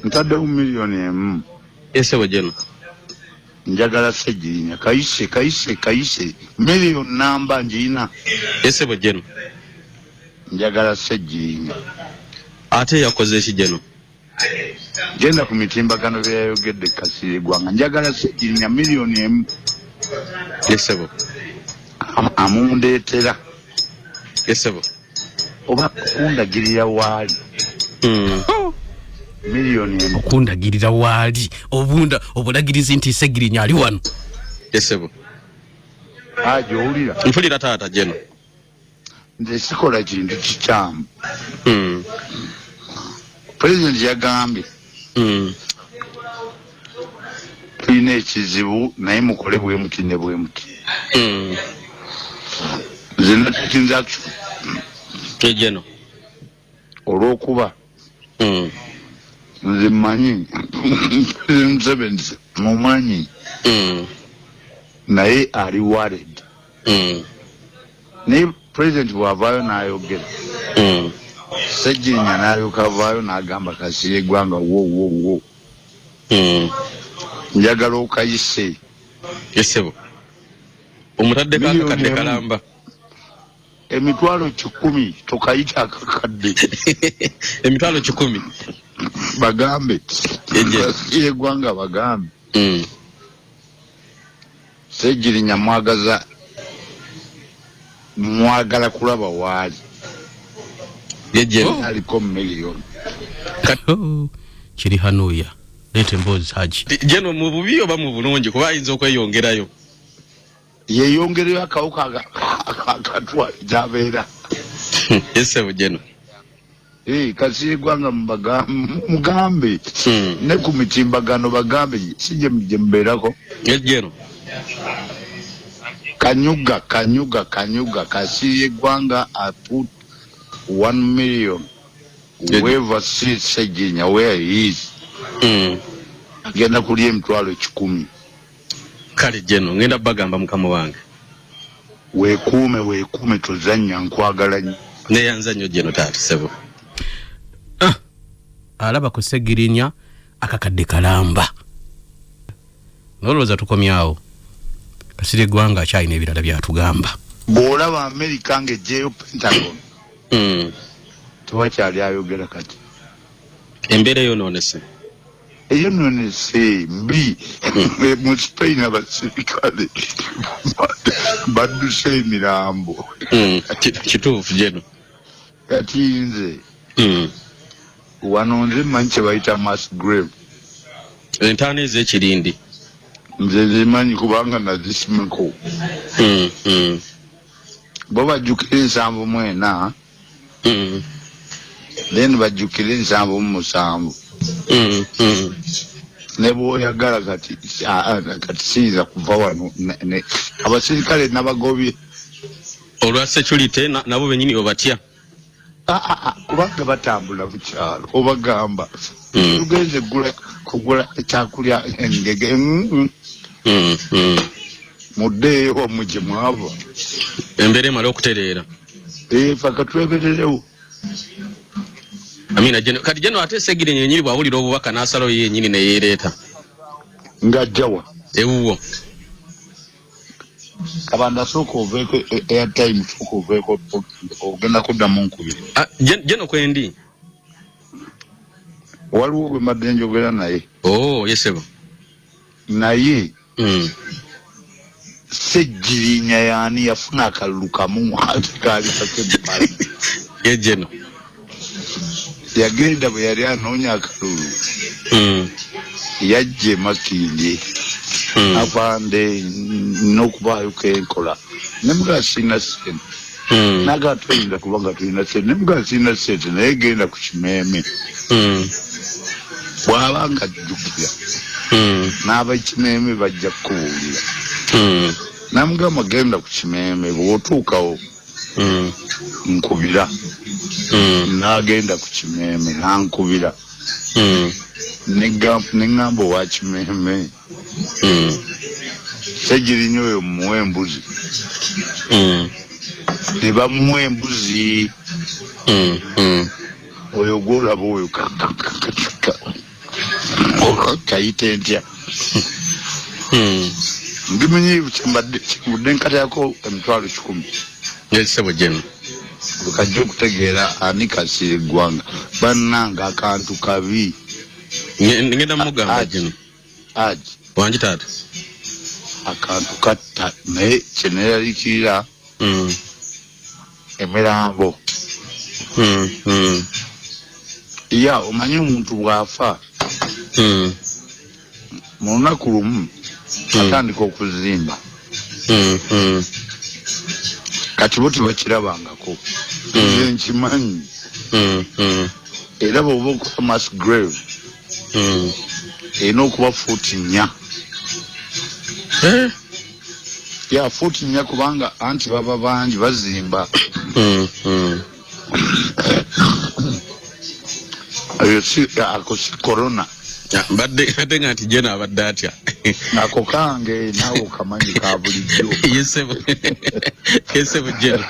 ntaddewo miliyoni emu. Ssebo Jeno. Njagala Ssegirinya kayise miliyoni namba njina. Ssebo Jeno. Njagala Ssegirinya. Ate yakoze ki Jeno? Genda ku mitimbagano byayogedde Kasirye Gwanga. Njagala Ssegirinya miliyoni emu. Ssebo. Amundeetera. Ssebo. Oba kundagirira waali. Miliyoni emu. Kundagirira waali. Obulagirizi nti Ssegirinya ali wano. Ssebo. Owulira. Mpulira taata Jeno. Nze sikola kintu kikyamu. Pulezidenti yagambye. Tulina ekizibu naye mukole bwe muti ne bwe muti. Nze natekinza Jeno. olw'okuba nze mmanyi Museveni mumanyi naye ali worried. Naye President bw'avaayo n'ayogera Ssegirinya n'alyoka avaayo n'agamba Kasirye Gwanga wo njagala okayise. Ssebo. Omutadde kakadde kalamba. Emitwalo 10 tokayita akakadde. Emitwalo 10 bagambe Kasirye Gwanga bagambe Ssegirinya mwagala kulaba waali aliko miliyoni kiri hanuya lete mbozi haji Jeno mu bubi oba mu bulungi kuba ayinza okweyongerayo yeyongereyo akawuka akatwa jabeera. Ssebo Jeno. Kasirye Gwanga mugambe ne ku mitimbagano bagambe sije mbeerako. Jeno. Kanyuga Kasirye Gwanga I put 1 million whoever sees Ssegirinya where he is. Agenda kulya emitwalo 10. Kale Jeno ngenda bagamba mukama wange. Weekuume tuzannya nkwagala nnyo. Neyanza nnyo Jeno taata Ssebo. Alaba ku Ssegirinya akakadde kalamba. Noloza tukomyawo. Kasirye Gwanga akyalina ebirala byatugamba. Bw'olaba Amerika ng'eggyeyo Pentagon. Tewakyali ayogera kati. Embeera eyonoonese. Eyonoonese mbi. Mu Spain abasirikale badduse emirambo. Kituufu Jeno. Kati nze wano nze mmanyi kye bayita mass grave. Entaana ez'ekirindi. Nze zimanyi kubanga nazisimeko. Bo bajjukira 74 then bajjukira 77 ne bw'oyagala kati siyinza kuva wano abasirikale nabagobye olwa security nabo benyini obatya kubanga batambula mu kyalo obagamba tugenze kugula ekyakulya engege muddeeyo mugye mwava embeera emala okutereera faka twebererewo. Amina Jeno kati Jeno ate Ssegirinya yennyini bw'awulira obubaka n'asalawo ye yennyini ne yeereeta ng'ajjawa ewuwo kabanda sooka oveeko airtime sooka oveeko ogenda kuddamu nkubiri. Jeno kwendi waliwo gwe madde njogera naye. Ssebo. Naye Ssegirinya yaani yafuna akalulu kamu kaali kakebala. Ye Jeno. Yagenda bwe yali anoonya akalulu. Yajje Makindye. Apande n'okubaayuko enkola. Ne mugaa sirina ssente. Naga tuyinza kubanga tulina ssente. Ne mugaa sirina ssente naye genda ku kimeeme. Bw'aba nga ajjukira. N'abakimeeme bajja kukubuulira. Namugamba genda ku kimeeme bw'otuukawo nkubira. N'agenda ku kimeeme n'ankubira. Neŋŋamba owa kimeeme Ssegirinya oyo mumuwa embuzi. Ne bamuwa embuzi. Oyo gw'olaba oyo kayite ntya ndi munyiivu kyembadde nkatayako emitwalo 10 yesebo jeno kajja okutegeera ani kasira eggwanga bannanga akantu kabi ngenda mugamba jeno aji wangi taata akantu katta naye kyeneraliikirira emirambo ya omanyi omuntu bw'afa mu lunaku lumu atandika okuzimba kati bo tebakirabangako nze nkimanyi era bw'oba okuba mass grave erina okuba 4 ya 4 kubanga anti baba bangi bazimba ako si corona badde nga nti jeno abadde atya ako kange naawe okamanyi ka bulijjo yesebo jeno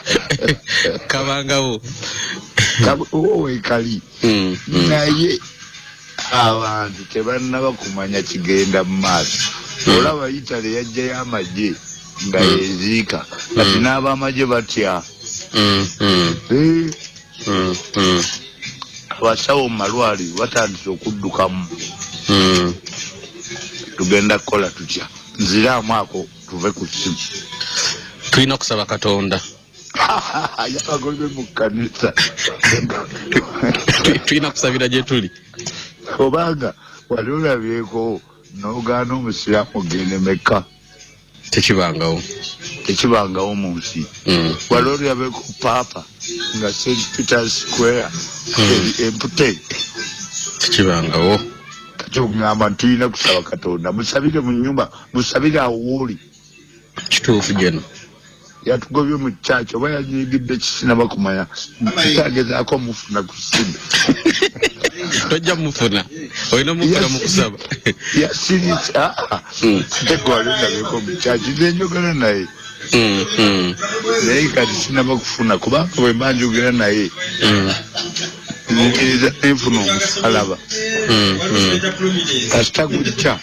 kabangawo wekali naye abantu tebannaba kumanya kigenda mu maaso olaba Italy yajjayo amagye nga yeziika kati n'abamagye batya abasawo mu malwaliro batandise okuddukamu tugenda kukola tutya nziraamu ako tuve ku ssimu tulina kusaba Katonda yabagobe mu kkanisa tulina kusabira gye tuli obanga wali olabyeko n'ogaana omusiraamu gende Mekka tekibangawo mu nsi wali olabyeko paapa nga St. Peter's Square empute tekibangawo kati okugamba tulina kusaba Katonda musabire mu nnyumba musabire awo wooli kituufu jeno yatugobye mu kyaki oba yanyigidde kisinaba kumanya tutagezaako mufuna ku ssimu tojja mufuna olina mufuna mu kusaba yasiritsa tegwalinabyeko mu kyaki nenjogera naye naye kati sinaba kufuna kubanga bwe mba njogera naye nzikiriza nenfuna omusalaba kasita gujja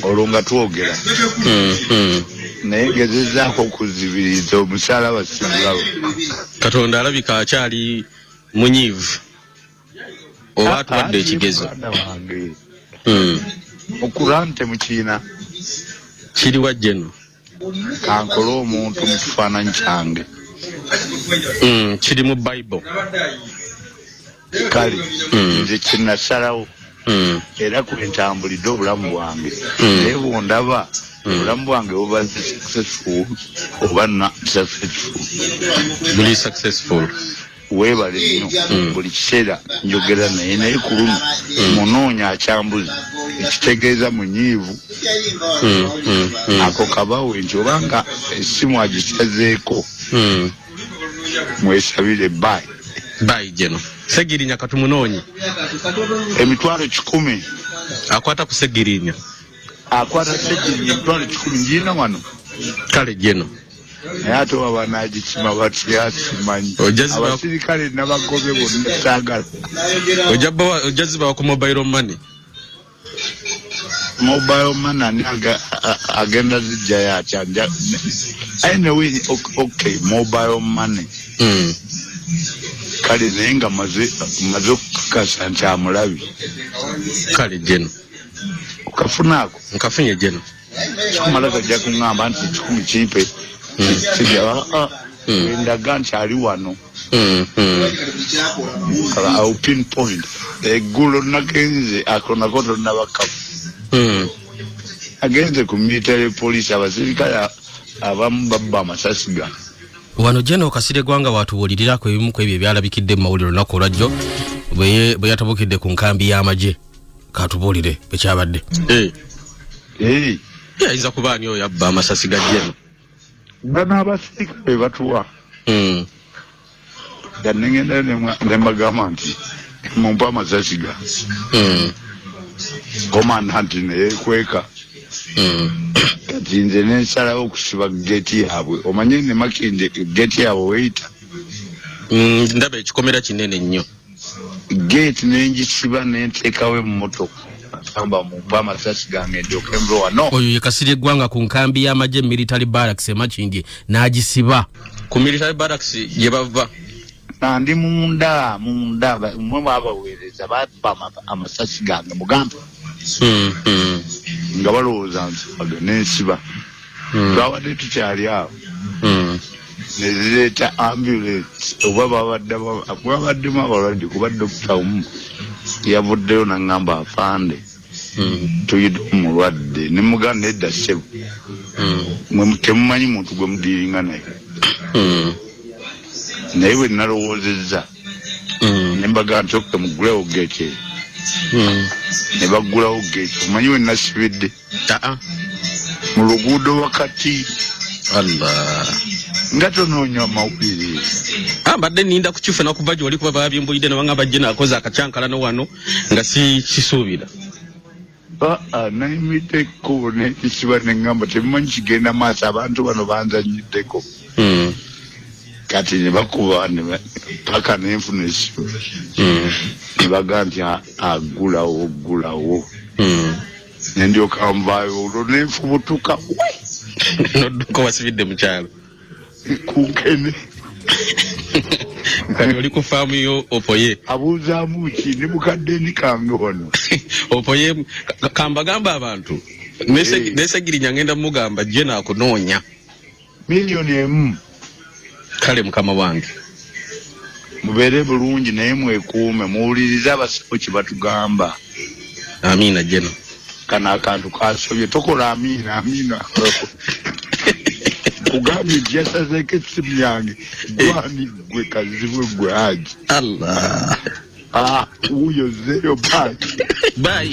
olwo nga twogera naye gezezaako okuzibiriza omusalaba simulaba Katonda alabika akyali munyiivu oba atuwadde ekigezo okurante mukiina kiri wa jeno kankole omuntu mu kifaananyi kyange kiri mu Bible kale nze kinasalawo era kwentambulidde obulamu bwange naye bwondaba obulamu bwange buba successful oba not successful buli successful weebale nnyo buli kiseera njogera naye ku luno munoonya akyambuzi ekitegeeza munyiivu ako kabawe nti obanga essimu agisazeeko mwesabire bayi jeno segirinya katumunoonyi emitwalo 10 akwata ku segirinya akwata segirinya emitwalo 10 njiina wano kale jeno naye ate waba n'agikima batya simanyi abasirikale nabagobe bonna saagala ojja zibawa ku mobile money ani agenda zijjayo atya anyway okay mobile money kale naye nga maze okukakasa nti amulabi kale jeno okafunaako nkafunye jeno kikumala gajja kuŋŋamba nti 10 kimpe endaga nti ali wano awo pinpoint eggulo nagenze ako nako tonnabakafu agenze ku military police abasirikale abamu babba amasasi ga wano jeno kasire gwanga watubuulirirako ebimu ku ebyo ebyalabikidde mu mawulire olunaku olwajjo bwe yatabukidde ku nkambi y'amagye katubuulire ekyabadde ayinza kuba ani oyo yabba amasasi ga jeno bano abasirikale batuwa ganengenda nembagamba nti mumpa amasasi ga commandant neyekweka kati nze nensalawo okusiba geeti yaabwe omanye ne Makindye geeti yaabwe weyita ndaba ekikomera kinene nnyo geeti nenjisiba nenteekawo emmotoka nsamba mu amasasi gange ndoke mbe wano. Oyo ye Kasirye Gwanga ku nkambi y'amagye military barracks e Makindye n'agisiba. Ku military barracks gye bava. Ndi munda mwe babaweereza bappa amasasi gange mugamba. Nga balowooza nsibaga n'ensiba. Twawadde tukyali awo. Nezireeta ambulance oba babaddemu abalwadde kuba dokita omu yavuddeyo n'aŋŋamba afande tuyite omulwadde ne muganda edda ssebo temumanyi muntu gwe mudiiringa naye naye bwe nalowoozezza ne mbaga nti okke mugulewo geeki ne baggulawo geeki omanyi we nasibidde mu luguudo wakati Allah nga tonoonya amawulire mbadde ninda kukifuna kuva gy'oli kuba babyembuyidde ne banga bajje n'akoze akacyankalano wano nga kisuubira nayimiddeko nekisiba neŋŋamba temumanyi kigenda maaso abantu bano banzanyiddeko kati ne bakuba paka nenfuna esimu ne baga nti agulawo nendyoka nvaayo olwo nenfubutuka nodduka wasibidde mu kyalo kunkene kati oli ku faamu yo Opoye abuuzaamu ki ne mukadde nikange wano Opoye kambagamba abantu nesegirinya ngenda mugamba gye naakunoonya $1,000,000 kale mukama wange mubeere bulungi naye mwekuume muwulirize abasawo kye batugamba. Amiina jeno kano akantu kasobye tokola amiina kugambye nti yasazeeko essimu yange gwani gwe kazibwe gwe Haji Allah wuyo zeyo bayi